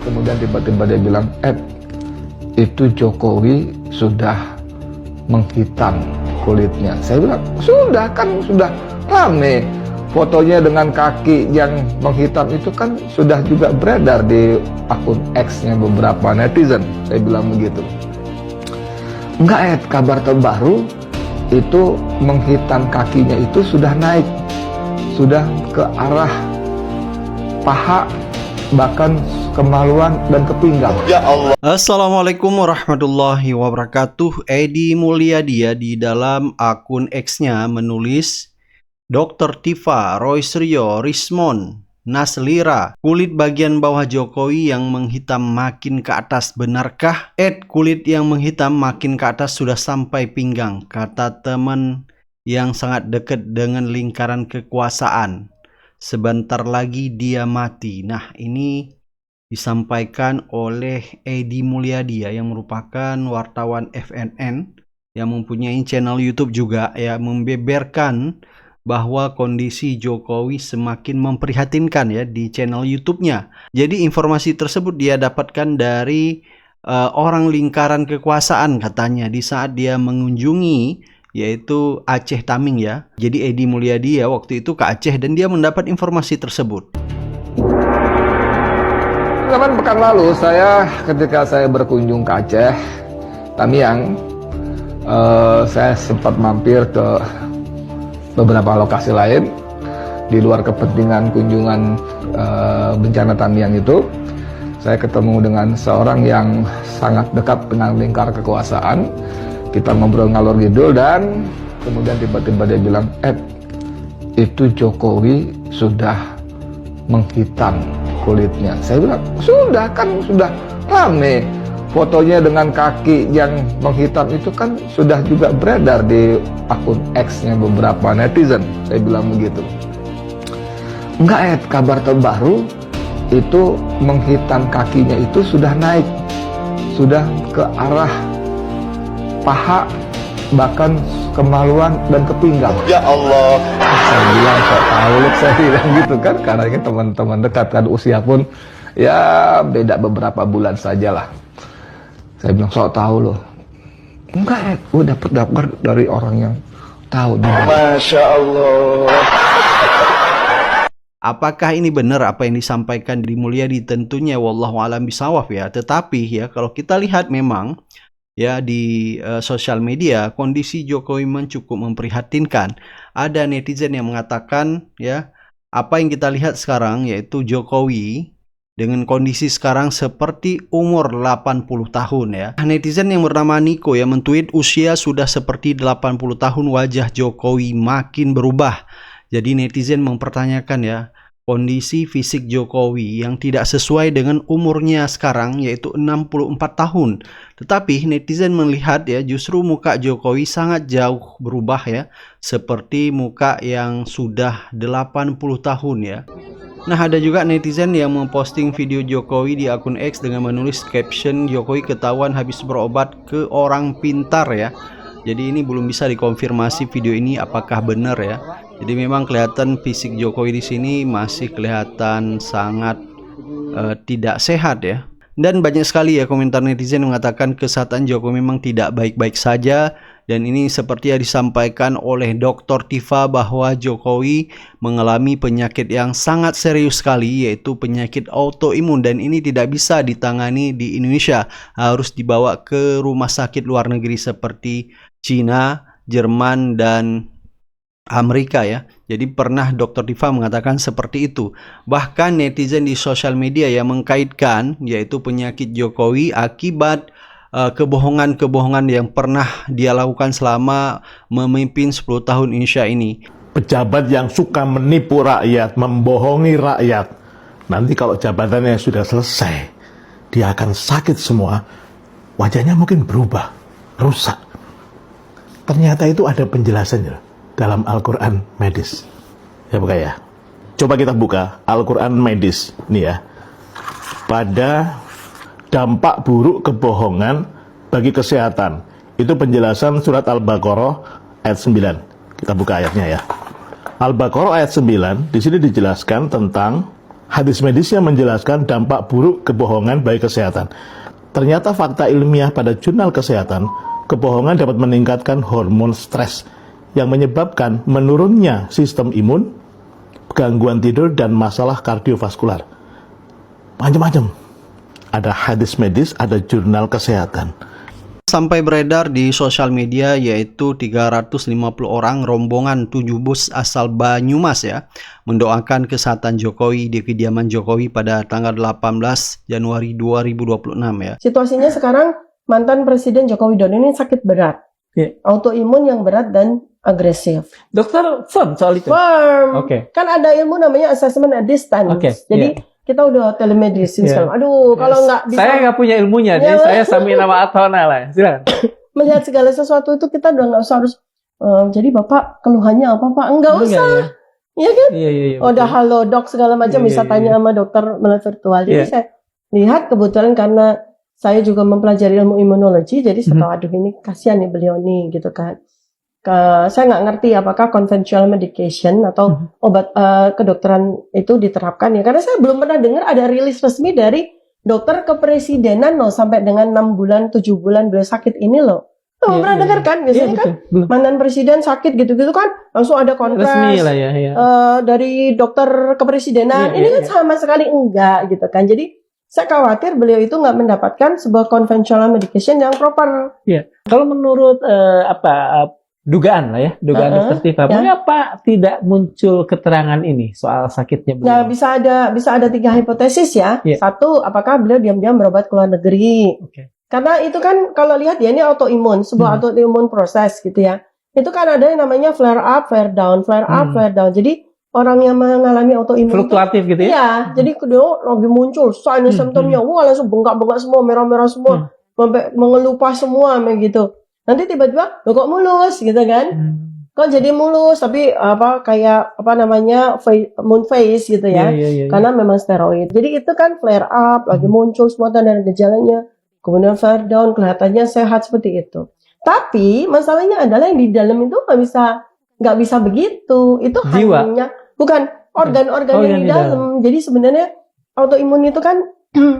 Kemudian tiba-tiba dia bilang, itu Jokowi sudah menghitam kulitnya. Saya bilang, sudah rame. Fotonya dengan kaki yang menghitam itu kan sudah juga beredar di akun X-nya beberapa netizen. Saya bilang begitu. Enggak, kabar terbaru itu menghitam kakinya itu sudah naik. Sudah ke arah paha, bahkan kemaluan dan ke pinggang. Ya Allah. Assalamualaikum warahmatullahi wabarakatuh. Edi Mulyadi di dalam akun X-nya menulis, Dr. Tifa, Roysrio, Rismon, Naslira, kulit bagian bawah Jokowi yang menghitam makin ke atas, benarkah? Kulit yang menghitam makin ke atas sudah sampai pinggang, kata teman yang sangat dekat dengan lingkaran kekuasaan. Sebentar lagi dia mati. Nah, ini disampaikan oleh Edi Mulyadi yang merupakan wartawan FNN yang mempunyai channel YouTube juga, membeberkan bahwa kondisi Jokowi semakin memprihatinkan di channel YouTube-nya. Jadi informasi tersebut dia dapatkan dari orang lingkaran kekuasaan katanya di saat dia mengunjungi yaitu Aceh Taming Jadi Edi Mulyadi waktu itu ke Aceh dan dia mendapat informasi tersebut. Kapan pekan lalu ketika saya berkunjung ke Aceh Tamiang, saya sempat mampir ke beberapa lokasi lain di luar kepentingan kunjungan bencana Tamiang itu. Saya ketemu dengan seorang yang sangat dekat dengan lingkar kekuasaan. Kita ngobrol ngalor ngidul dan kemudian tiba-tiba dia bilang, itu Jokowi sudah menghitam kulitnya. Saya bilang, sudah rame. Fotonya dengan kaki yang menghitam itu kan sudah juga beredar di akun X-nya beberapa netizen. Saya bilang begitu. Enggak, kabar terbaru itu menghitam kakinya itu sudah naik. Sudah ke arah paha, bahkan kemaluan dan ke pinggang. Ya Allah. Saya bilang, saya bilang gitu kan, karena ini teman-teman dekat kan, usia pun beda beberapa bulan sajalah. Saya bilang, tahu loh. Enggak, gue dapat kabar dari orang yang tahu. Masya Allah. Apakah ini benar apa yang disampaikan di Mulyadi? Tentunya wallahu alam bisawab Tetapi kalau kita lihat memang di sosial media kondisi Jokowi cukup memprihatinkan. Ada netizen yang mengatakan apa yang kita lihat sekarang yaitu Jokowi dengan kondisi sekarang seperti umur 80 tahun Netizen yang bernama Niko mentweet, usia sudah seperti 80 tahun, wajah Jokowi makin berubah. Jadi netizen mempertanyakan kondisi fisik Jokowi yang tidak sesuai dengan umurnya sekarang yaitu 64 tahun. Tetapi netizen melihat justru muka Jokowi sangat jauh berubah seperti muka yang sudah 80 tahun Nah, ada juga netizen yang memposting video Jokowi di akun X dengan menulis caption, Jokowi ketahuan habis berobat ke orang pintar Jadi ini belum bisa dikonfirmasi video ini apakah benar Jadi memang kelihatan fisik Jokowi di sini masih kelihatan sangat tidak sehat Dan banyak sekali komentar netizen mengatakan kesehatan Jokowi memang tidak baik-baik saja. Dan ini seperti yang disampaikan oleh Dr. Tifa bahwa Jokowi mengalami penyakit yang sangat serius sekali yaitu penyakit autoimun. Dan ini tidak bisa ditangani di Indonesia. Harus dibawa ke rumah sakit luar negeri seperti Cina, Jerman, dan Amerika Jadi pernah Dr. Tifa mengatakan seperti itu. Bahkan netizen di sosial media yang mengkaitkan yaitu penyakit Jokowi akibat kebohongan-kebohongan yang pernah dia lakukan selama memimpin 10 tahun Indonesia ini. Pejabat yang suka menipu rakyat, membohongi rakyat, nanti kalau jabatannya sudah selesai, dia akan sakit semua, wajahnya mungkin berubah, rusak. Ternyata itu ada penjelasannya dalam Al-Quran medis. Ya buka ya. Coba kita buka Al-Quran medis nih Pada dampak buruk kebohongan bagi kesehatan. Itu penjelasan surat Al-Baqarah ayat 9. Kita buka ayatnya Al-Baqarah ayat 9. Di sini dijelaskan tentang Hadis medisnya menjelaskan dampak buruk kebohongan bagi kesehatan. Ternyata fakta ilmiah pada jurnal kesehatan, kebohongan dapat meningkatkan hormon stres yang menyebabkan menurunnya sistem imun, gangguan tidur, dan masalah kardiovaskular. Macam-macam. Ada hadis medis, ada jurnal kesehatan. Sampai beredar di sosial media, yaitu 350 orang rombongan 7 bus asal Banyumas ya mendoakan kesehatan Jokowi di kediaman Jokowi pada tanggal 18 Januari 2026 ya. Situasinya sekarang mantan Presiden Joko Widodo ini sakit berat, autoimun yang berat dan agresif. Dokter firm soal itu. Firm. Oke. Kan ada ilmu namanya assessment at distance. Oke, Jadi kita udah telemedicine sekarang. Aduh, kalau nggak bisa Saya nggak punya ilmunya, jadi saya sambil nama Atona lah. Silakan. melihat segala sesuatu itu kita udah nggak usah harus. Jadi bapak keluhannya apa pak? Enggak usah. Iya kan? Iya. Udah halo dok segala macam bisa tanya sama dokter melalui virtual. Jadi saya lihat kebetulan karena saya juga mempelajari ilmu imunologi, jadi saya tahu aduh ini kasihan nih beliau nih gitu kan. Saya nggak ngerti apakah conventional medication atau obat kedokteran itu diterapkan ya, karena saya belum pernah dengar ada rilis resmi dari dokter kepresidenan loh sampai dengan 6 bulan 7 bulan beliau sakit ini loh. Belum pernah dengar kan, biasanya kan mantan presiden sakit gitu-gitu kan langsung ada konfres Resmi lah ya. dari dokter kepresidenan. Ini kan sama sekali enggak gitu kan. Jadi saya khawatir beliau itu nggak mendapatkan sebuah conventional medication yang proper. Iya. Kalau menurut dugaan lah ya, dugaan Dokter Tifa, mengapa tidak muncul keterangan ini soal sakitnya beliau? Nah, bisa ada 3 hipotesis ya. Satu, apakah beliau diam-diam berobat ke luar negeri? Karena itu kan kalau lihat ya ini autoimun, sebuah autoimun proses gitu ya. Itu kan ada yang namanya flare up, flare down, flare up, flare down. Jadi orang yang mengalami autoimun fluktuatif gitu ya? Iya, jadi dia lagi muncul sign symptomnya, wah langsung bengkak-bengkak semua, merah-merah semua, sampai mengelupas semua gitu. Nanti tiba-tiba lo kok mulus gitu kan? Kok jadi mulus tapi kayak moon face gitu ya. Karena memang steroid. Jadi itu kan flare up, lagi muncul semua tanda gejalanya. Kemudian flare down, kelihatannya sehat seperti itu. Tapi masalahnya adalah yang di dalam itu nggak bisa begitu. Itu hanya bukan organ-organ yang di dalam. Jadi sebenarnya autoimun itu kan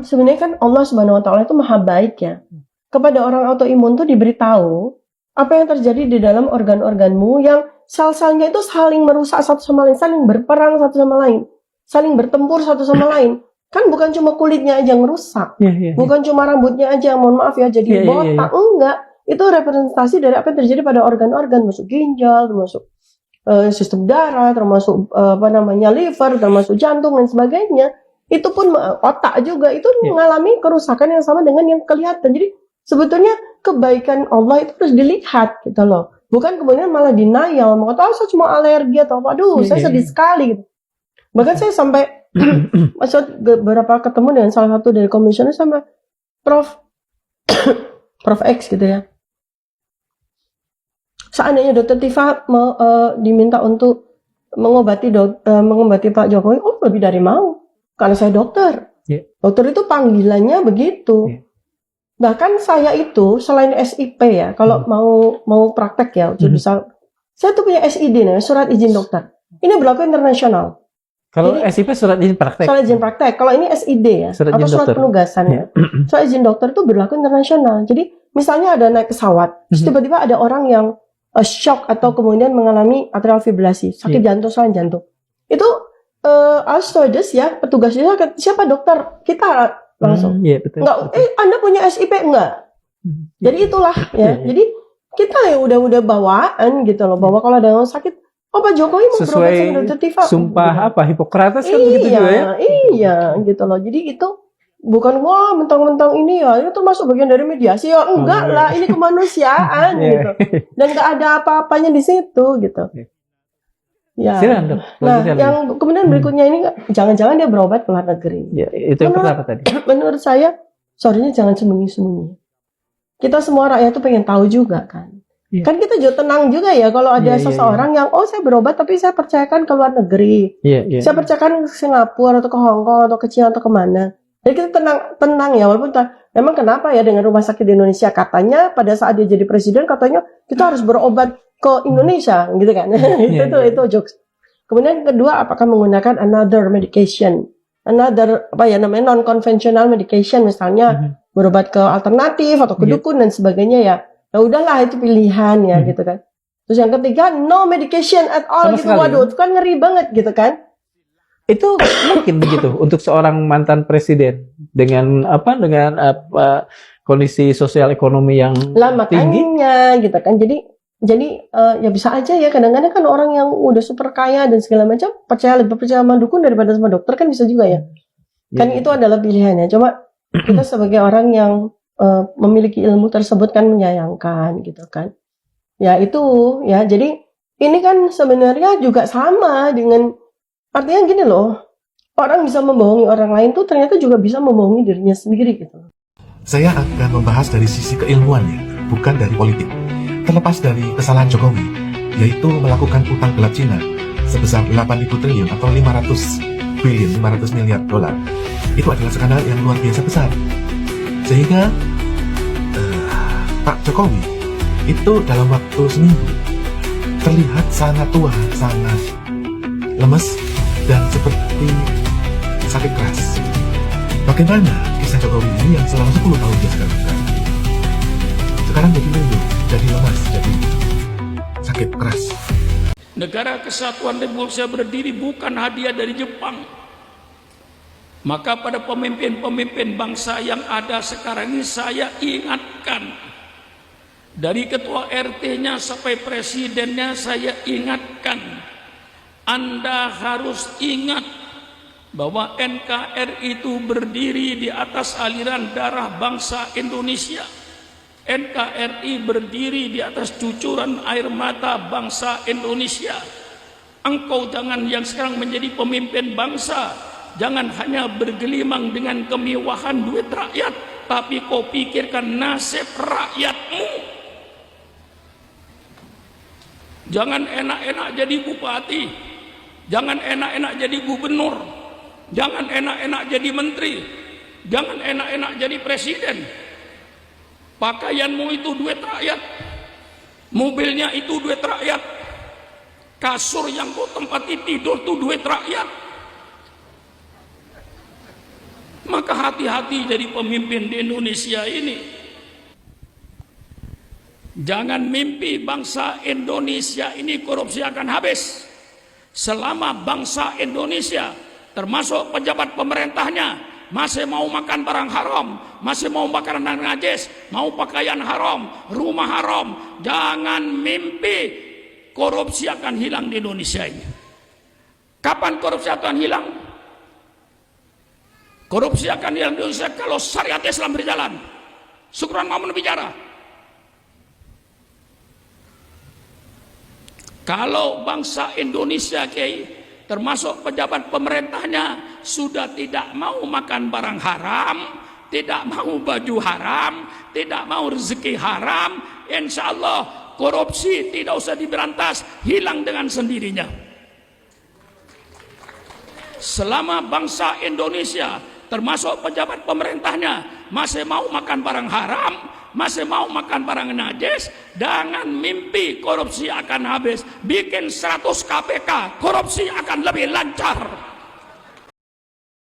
sebenarnya kan Allah Subhanahu wa taala itu maha baik ya. Kepada orang autoimun tuh diberitahu apa yang terjadi di dalam organ-organmu yang sel-selnya itu saling merusak satu sama lain, saling berperang satu sama lain, saling bertempur satu sama lain. Kan bukan cuma kulitnya aja yang rusak, bukan cuma rambutnya aja, mohon maaf ya jadi botak, enggak. Itu representasi dari apa yang terjadi pada organ-organ, termasuk ginjal, termasuk sistem darah, termasuk liver, termasuk jantung dan sebagainya. Itu pun otak juga itu mengalami kerusakan yang sama dengan yang kelihatan. Jadi sebetulnya kebaikan Allah itu harus dilihat gitu loh. Bukan kemudian malah denial, mengatakan saya cuma alergi atau apa. Aduh, saya sedih sekali gitu. Bahkan saya sampai beberapa ketemu dengan salah satu dari komisioner sama Prof X gitu ya. Seandainya Dokter Tifa diminta untuk mengobati Pak Jokowi, lebih dari mau. Karena saya dokter. Dokter itu panggilannya begitu. Bahkan saya itu selain SIP ya, kalau mau praktek ya, bisa saya tuh punya SID nih, surat izin dokter. Ini berlaku internasional. Kalau SIP surat izin praktek. Surat izin praktek. Kalau ini SID ya, atau surat penugasan ya. Surat izin dokter itu berlaku internasional. Jadi misalnya ada naik pesawat, terus tiba-tiba ada orang yang shock atau kemudian mengalami atrial fibrillasi, sakit jantung, serangan jantung. Itu stewardess ya, petugasnya siapa dokter? Kita langsung. Betul. Enggak, Anda punya SIP enggak? Jadi itulah ya. Jadi kita ya udah bawaan gitu loh, bahwa kalau ada yang sakit, Pak Jokowi mau berobat sama Dokter Tifa. Sumpah Hipokrates kan begitu juga ya? Iya, gitu loh. Jadi itu bukan mentang-mentang ini ya, itu termasuk bagian dari mediasi ya. Enggak lah, ini kemanusiaan gitu. Dan enggak ada apa-apanya di situ gitu. Ya. Silakan, Dok. Nah, yang kemudian berikutnya ini jangan-jangan dia berobat ke luar negeri. Ya, itu yang pertama tadi. Menurut saya, sorry-nya jangan sembunyi-sembunyi. Kita semua rakyat itu pengen tahu juga kan. Kan kita juga tenang juga ya kalau ada seseorang yang saya berobat tapi saya percayakan ke luar negeri. Saya percayakan ke Singapura atau ke Hong Kong atau ke China atau kemana. Jadi kita tenang ya, walaupun memang kenapa ya dengan rumah sakit di Indonesia, katanya pada saat dia jadi presiden katanya kita harus berobat ke Indonesia gitu kan. Itu jokes. Kemudian yang kedua, apakah menggunakan another medication. another apa ya namanya non conventional medication misalnya berobat ke alternatif atau ke dukun dan sebagainya ya. Ya udahlah itu pilihan ya gitu kan. Terus yang ketiga no medication at all Sama gitu. sekali. Waduh, itu kan ngeri banget gitu kan. Itu mungkin begitu untuk seorang mantan presiden dengan kondisi sosial ekonomi yang Lah tinggi. makanya gitu kan. Jadi ya bisa aja ya kadang-kadang kan orang yang udah super kaya dan segala macam lebih percaya sama dukun daripada sama dokter kan bisa juga ya. Kan itu adalah pilihannya. Cuma kita sebagai orang yang memiliki ilmu tersebut kan menyayangkan gitu kan. Ya itu ya. Jadi ini kan sebenarnya juga sama dengan artinya gini loh. Orang bisa membohongi orang lain tuh ternyata juga bisa membohongi dirinya sendiri gitu. Saya akan membahas dari sisi keilmuannya, bukan dari politik. Terlepas dari kesalahan Jokowi, yaitu melakukan utang gelap Cina sebesar 8.000 triliun atau 500 miliar dolar. Itu adalah skandal yang luar biasa besar. Sehingga Pak Jokowi itu dalam waktu seminggu terlihat sangat tua, sangat lemes, dan seperti sakit keras. Bagaimana kisah Jokowi ini yang selama 10 tahun dia sekarang jadi lindu, jadi lemas, jadi sakit keras. Negara Kesatuan Republik Indonesia berdiri bukan hadiah dari Jepang. Maka pada pemimpin-pemimpin bangsa yang ada sekarang ini saya ingatkan, dari ketua RT-nya sampai presidennya saya ingatkan, Anda harus ingat bahwa NKRI itu berdiri di atas aliran darah bangsa Indonesia. NKRI berdiri di atas cucuran air mata bangsa Indonesia. Engkau jangan yang sekarang menjadi pemimpin bangsa, jangan hanya bergelimang dengan kemewahan duit rakyat, tapi kau pikirkan nasib rakyatmu. Jangan enak-enak jadi bupati, jangan enak-enak jadi gubernur, jangan enak-enak jadi menteri, jangan enak-enak jadi presiden. Pakaianmu itu duit rakyat, mobilnya itu duit rakyat, kasur yang kau tempati tidur itu duit rakyat. Maka hati-hati jadi pemimpin di Indonesia ini. Jangan mimpi bangsa Indonesia ini korupsi akan habis. Selama bangsa Indonesia termasuk pejabat pemerintahnya masih mau makan barang haram, masih mau makan najis, mau pakaian haram, rumah haram, jangan mimpi korupsi akan hilang di Indonesia ini. Kapan korupsi akan hilang? Korupsi akan hilang di Indonesia kalau syariat Islam berjalan. Syukran Mamun bicara. Kalau bangsa Indonesia termasuk pejabat pemerintahnya sudah tidak mau makan barang haram, tidak mau baju haram, tidak mau rezeki haram, insya Allah korupsi tidak usah diberantas, hilang dengan sendirinya. Selama bangsa Indonesia termasuk pejabat pemerintahnya masih mau makan barang haram, masih mau makan barang najis, jangan mimpi korupsi akan habis. Bikin 100 KPK, korupsi akan lebih lancar.